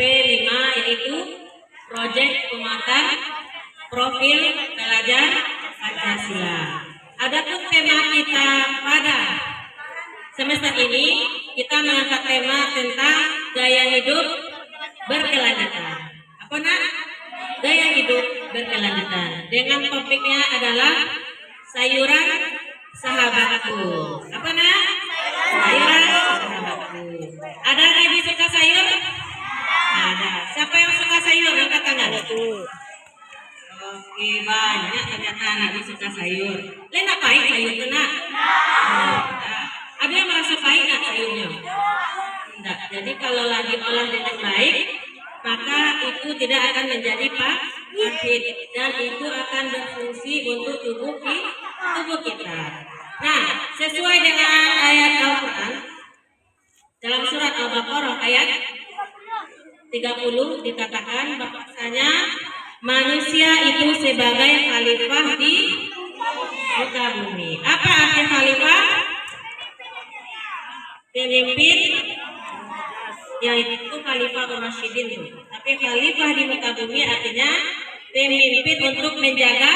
SMP 5, yaitu proyek penguatan profil pelajar Pancasila. Adapun tema kita pada semester ini, kita mengangkat tema tentang gaya hidup berkelanjutan. Apa nak? Gaya hidup berkelanjutan. Dengan topiknya adalah sayuran sahabatku. Apa nak? Sayuran sahabatku. Ada lagi suka sayur? Ada. Siapa yang suka sayur? Angkat tangan. Oke, banyak ternyata anak suka sayur. Lain apa sayur itu nak? Ada yang merasa pahit nak sayurnya? Tidak. Jadi kalau lagi olah dengan baik, maka itu tidak akan menjadi pahit dan itu akan berfungsi untuk tubuh kita. Nah, sesuai dengan ayat Al-Quran dalam surat Al-Baqarah ayat 30 dikatakan bahwasanya manusia itu sebagai khalifah di muka bumi. Apa arti khalifah? Pemimpin, yaitu khalifah Rasyidin. Tapi khalifah di muka bumi artinya pemimpin untuk menjaga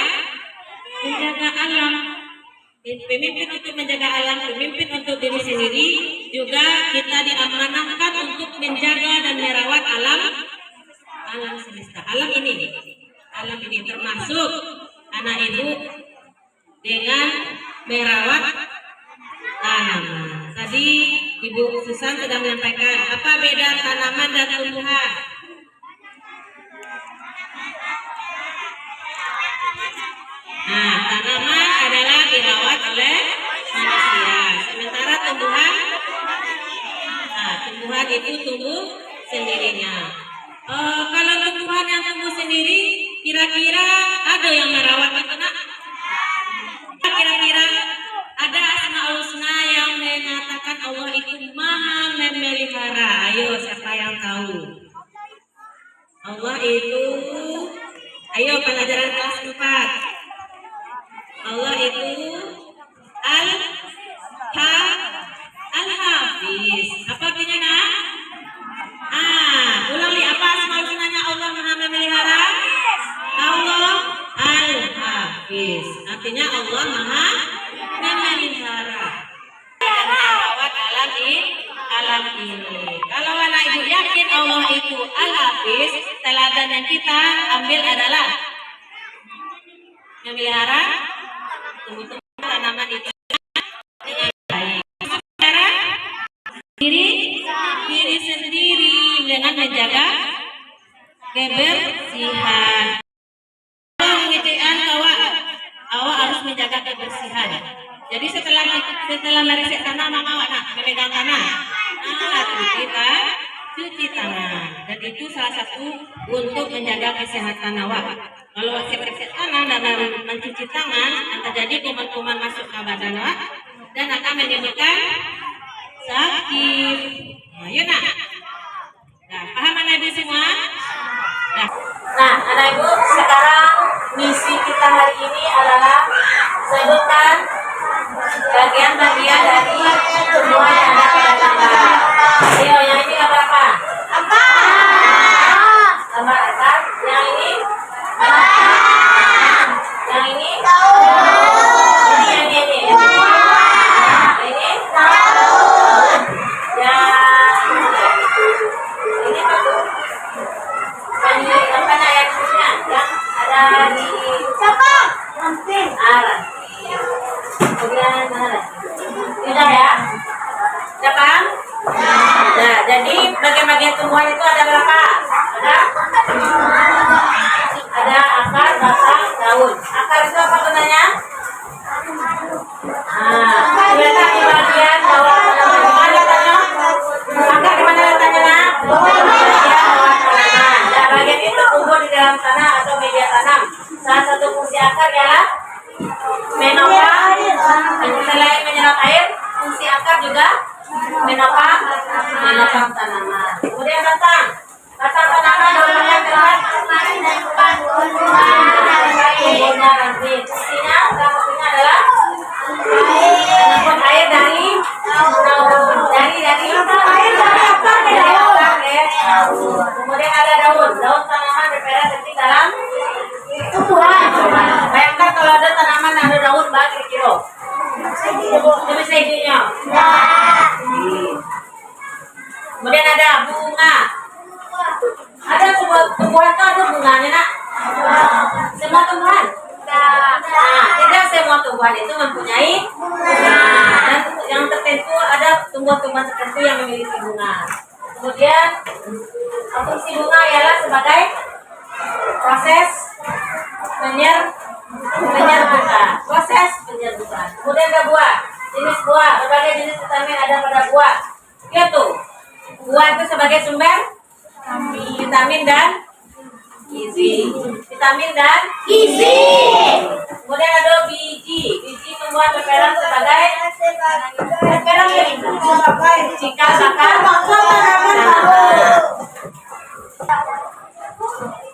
alam. Pemimpin untuk menjaga alam, pemimpin untuk diri sendiri, juga kita diamanahkan untuk menjaga dan merawat alam semesta. Alam ini termasuk anak ibu dengan merawat tanaman. Tadi Ibu Susan sudah menyampaikan apa beda tanaman dan tumbuhan. Nah, tanaman adalah dirawat oleh manusia, sementara tumbuhan itu tumbuh sendirinya. Kalau tumbuhan yang tumbuh sendiri, kira-kira ada yang merawat itu nak? Kira-kira ada asmaul husna yang mengatakan Allah itu maha memelihara. Ayo, siapa yang tahu? Allah itu, ayo pelajaran kelas 4. Allah itu Al-Hafiz. Apa artinya nak? Ulang li, apa asmaul husnanya Allah maha memelihara? Allah Al-Hafiz. Artinya Allah maha memelihara. Merawat alam ini. Kalau anak ibu yakin Allah itu Al-Hafiz, teladan yang kita ambil adalah memelihara tumbuh-tumbuhan tanaman itu dengan baik. Diri sendiri dengan menjaga kebersihan. Awak harus menjaga kebersihan. Jadi setelah meresek tanah, awak nak memegang tanah. Cuci tangan. Dan itu salah satu untuk menjaga kesehatan awak. Kalau meresek tanah dan mencuci tangan, akan terjadi kuman-kuman masuk ke badan awak dan akan menimbulkan sakit. Ayo nak. Nah, paham anak ibu semua? Nah, anak ibu, sekarang misi kita hari ini adalah sebutkan bagian-bagian dari tumbuhan yang ada pada gambar. Ayo, yang ini gambar apa? Gambar apa? Yang ini? Yang ini? Sudah ya? Sudah paham? Nah, jadi bagian-bagian tumbuhan itu ada berapa? Ada akar, batang, daun. Akar itu apa gunanya? Ternyata di bagian bawah tanaman. Di mana letaknya? Akar di mana letaknya nak? Bagian bawah tanaman. Nah, bagian itu tumbuh di dalam tanah atau media tanam. Salah satu fungsi akar ialah menopang. Selain menyerap air, fungsi akar juga menopang tanaman. Kemudian batang tanaman daunnya berat, tumbuhnya ranting. Fungsinya salah satunya adalah menampung air dari akar ke daun. Kemudian ada daun tanaman berpera penting dalam tumbuhan. Bayangkan kalau ada tanaman ada daun berapa kilo? Itu bisa idenya. Kemudian ada bunga. Ada tumbuhan itu ada bunganya nak? Semua tumbuhan? Tidak semua tumbuhan itu mempunyai bunga. Dan yang tertentu ada tumbuhan-tumbuhan tertentu yang memiliki bunga. Kemudian fungsi bunga ialah sebagai proses penyerbukan. Kemudian ada buah. Jenis buah, berbagai jenis vitamin ada pada buah. Yaitu buah itu sebagai sumber vitamin dan gizi. Kemudian ada biji. Biji tumbuhan berperan sebagai cikal bakal tanaman.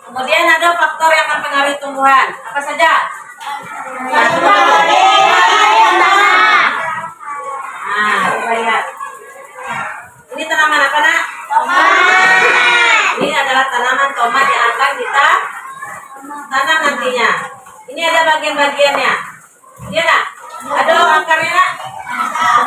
Kemudian ada faktor yang mempengaruhi tumbuhan. Apa saja? Coba lihat. Ini tanaman apa nak? Ini adalah tanaman tomat yang akan kita tanam nantinya. Ini ada bagian-bagiannya. Iya nak? Ada akarnya nak?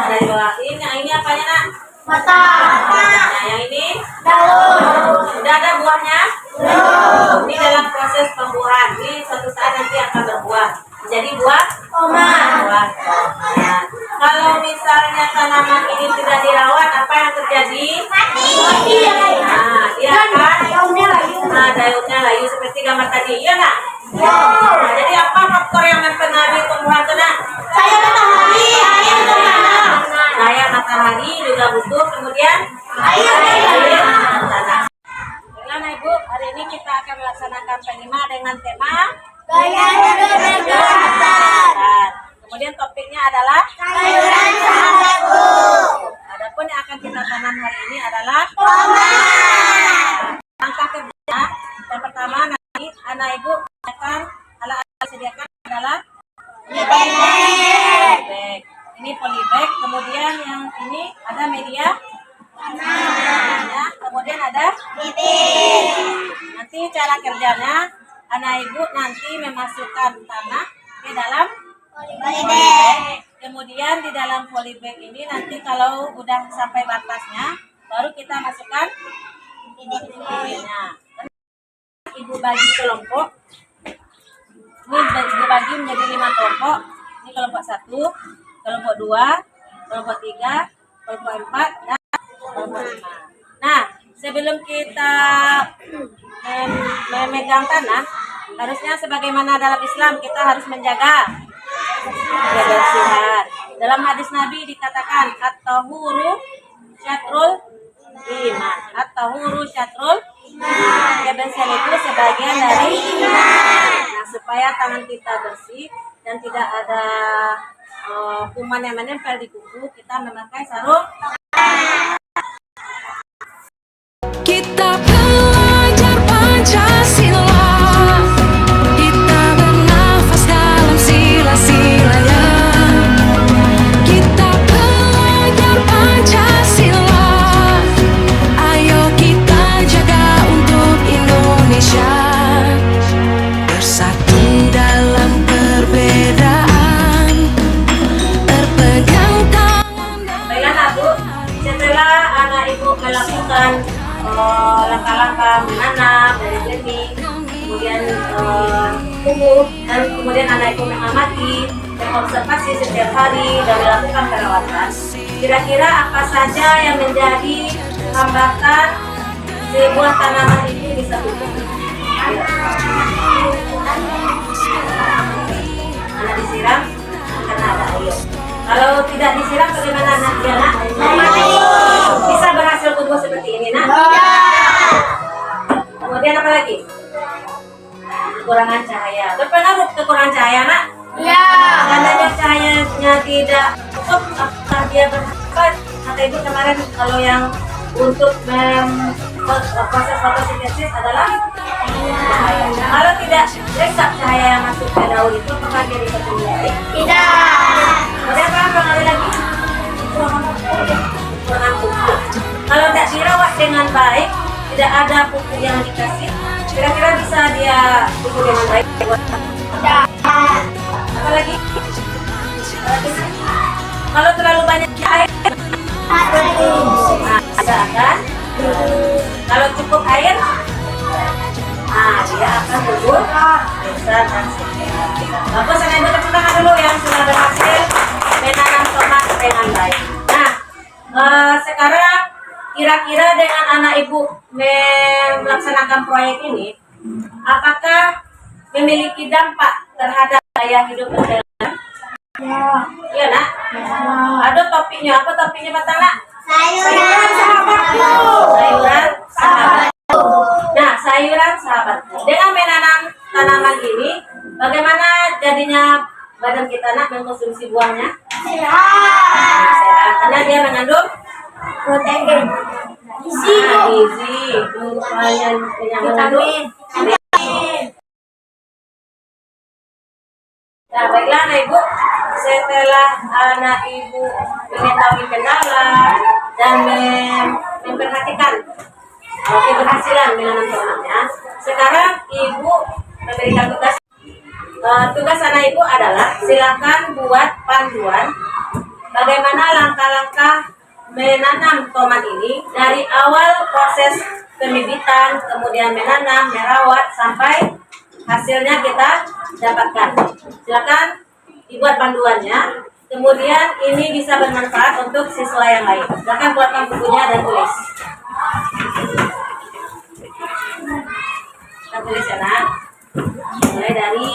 Ada di bawah. Ini apanya nak? Nah, yang ini daun. Sudah ada buahnya? Belum. Ini dalam proses pembuahan. Ini suatu saat nanti akan berbuah. Jadi buah tomat. Nah, kalau misalnya tanaman ini tidak dirawat, apa yang terjadi? Nah, dia akan daunnya layu seperti gambar tadi. Iya nak? Nah, jadi apa faktor yang mempengaruhi tumbuhan itu nak? Cahaya matahari juga butuh, kemudian air tanah. Baiklah Ibu, hari ini kita akan melaksanakan P5 dengan tema Gaya hidup berkelanjutan. Kemudian topiknya adalah Sayuran sahabatku. Adapun yang akan kita tanam hari ini adalah Tomat. langkah kerja. Yang pertama nanti anak Ibu akan alat-alat disediakan adalah polybag. Ini polybag, kemudian yang ini ada media tanah, kemudian ada bibit. Nanti cara kerjanya anak Ibu nanti memasukkan tanah ke dalam polybag. Kemudian di dalam polybag ini nanti kalau udah sampai batasnya baru kita masukkan bibitnya. Ibu bagi kelompok. Ini Ibu bagi menjadi 5 kelompok. Ini kelompok 1, kelompok 2, kelompok 3, kelompok 4, dan kelompok 5. Nah, sebelum kita memegang tanah, harusnya sebagaimana dalam Islam kita harus menjaga kebersihan. Dalam hadis Nabi dikatakan at-tahuru syatrul iman. At-tahuru syatrul iman. Kebersihan itu sebagian dari iman. Nah, supaya tangan kita bersih dan tidak ada kuman yang menempel di kuku, kita memakai sarung. Kita belajar Pancasila, kita bernafas dalam sila-silanya. Kita belajar Pancasila, ayo kita jaga untuk Indonesia. Bersatu dalam perbedaan, berpegang tangan. Baiklah Bu, setelah anak Ibu melakukan langkah-langkah menanam, benih, kemudian tumbuh, dan kemudian anak Ibu mengamati dan observasi setiap hari dan melakukan perawatan. Kira-kira apa saja yang menjadi hambatan sebuah tanaman ini bisa tumbuh? Anak disiram karena ada air. Kalau tidak disiram bagaimana nanti anak? Bisa berhasil tumbuh seperti ini nak? Kemudian apa lagi? Kekurangan cahaya. Berpengaruh kekurangan cahaya nak? Ya. Seandainya cahayanya tidak cukup, apakah dia berhasil? Kata Ibu kemarin kalau yang untuk proses fotosintesis adalah cahaya. Kalau tidak resap cahaya yang masuk ke daun itu, apakah dia bisa tumbuh baik? Tidak. Kemudian apa pengaruh lagi? Kurang pupuk. Kalau tidak dirawat dengan baik, tidak ada buku yang dikasih, kira-kira bisa dia buku dengan baik? Tidak. Apalagi? Kalau terlalu banyak air, nah, bisa kan? Kalau cukup air, nah dia akan tumbuh besar dan sehat. Bagus, saya ibu tepuk tangan dulu yang sudah berhasil menanam tomat dengan baik. Nah, sekarang kira-kira dengan anak ibu melaksanakan proyek ini, apakah memiliki dampak terhadap gaya hidup berjalan? Iya nak? Ada topiknya, apa topiknya Pak Tala? Sayuran sahabatku. Sayuran sahabatku. Nah, sayuran sahabatku. Dengan menanam tanaman ini, bagaimana jadinya badan kita nak mengkonsumsi buahnya? Sehat. Sehat, karena dia mengandung Protein. Gizi. gizi, yang mengandung. Nah, baiklah anak ibu, setelah anak ibu mengetahui kendala dan memperhatikan keberhasilan menanam tomatnya, sekarang ibu memberikan tugas. Tugas anak ibu adalah silakan buat panduan bagaimana langkah-langkah menanam tomat ini dari awal proses pembibitan, kemudian menanam, merawat sampai hasilnya kita dapatkan. Silakan dibuat panduannya. Kemudian ini bisa bermanfaat untuk siswa yang lain. Silakan buatkan bukunya dan tulis. Kita tulis ya nak. Mulai dari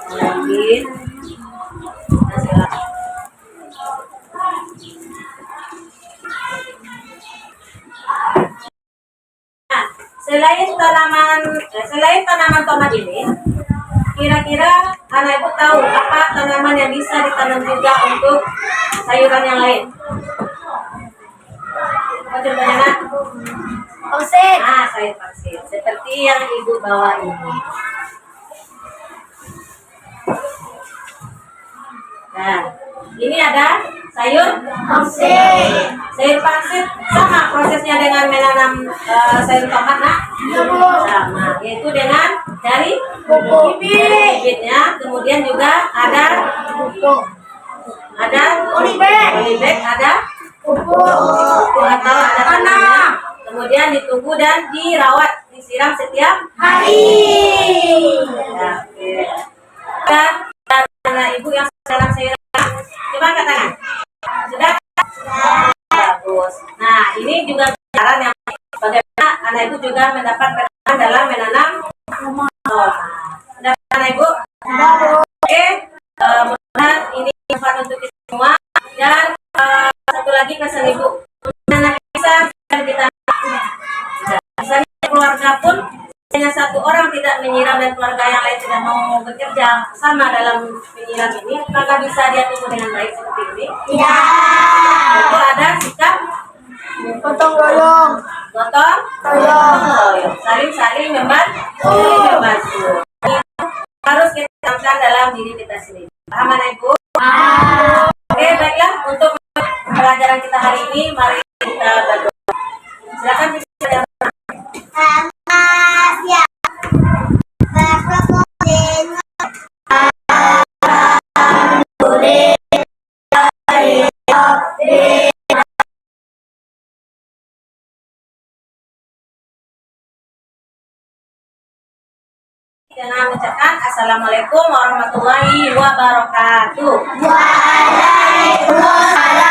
mungkin. Nah, silakan. Nah, selain tanaman tomat ini, kira-kira anak ibu tahu apa tanaman yang bisa ditanam juga untuk sayuran yang lain? Apa contohnya nak? Pangsit. Nah, sayur pangsit seperti yang ibu bawa ini. Nah, ini ada sayur Pangsit. sayur pangsit sama prosesnya dengan menanam sayur tomat nak? Sama, yaitu dengan dari bibitnya, kemudian juga ada polybag, ada pupuk atau ada tanah, kemudian ditunggu dan dirawat, disiram setiap Hari. ya, oke. Dan anak ibu yang sedang sayuran, coba angkat tangan. Sudah? Bagus. Nah, ini juga cara yang bagaimana anak ibu juga mendapat peran dalam menanam tomat. Sudah anak ibu? Oke, mudah-mudahan ini bermanfaat untuk kita semua. Dan satu lagi pesan ibu, anak bisa dan kita misalnya keluarga pun hanya satu orang tidak menyiram dan keluarga yang lain tidak mau bekerja sama dalam penyiram ini, maka bisa dia tumbuh dengan baik seperti ini. Tidak. Itu ada sikap Gotong royong. gotong royong, saling membantu. Harus kita tanamkan dalam diri kita sendiri. Paham anak ibu? Oke, baiklah, untuk pelajaran kita hari ini, mari kita berdoa. Silakan bisa. Dengan mengucapkan Assalamualaikum warahmatullahi wabarakatuh. Waalaikumsalam.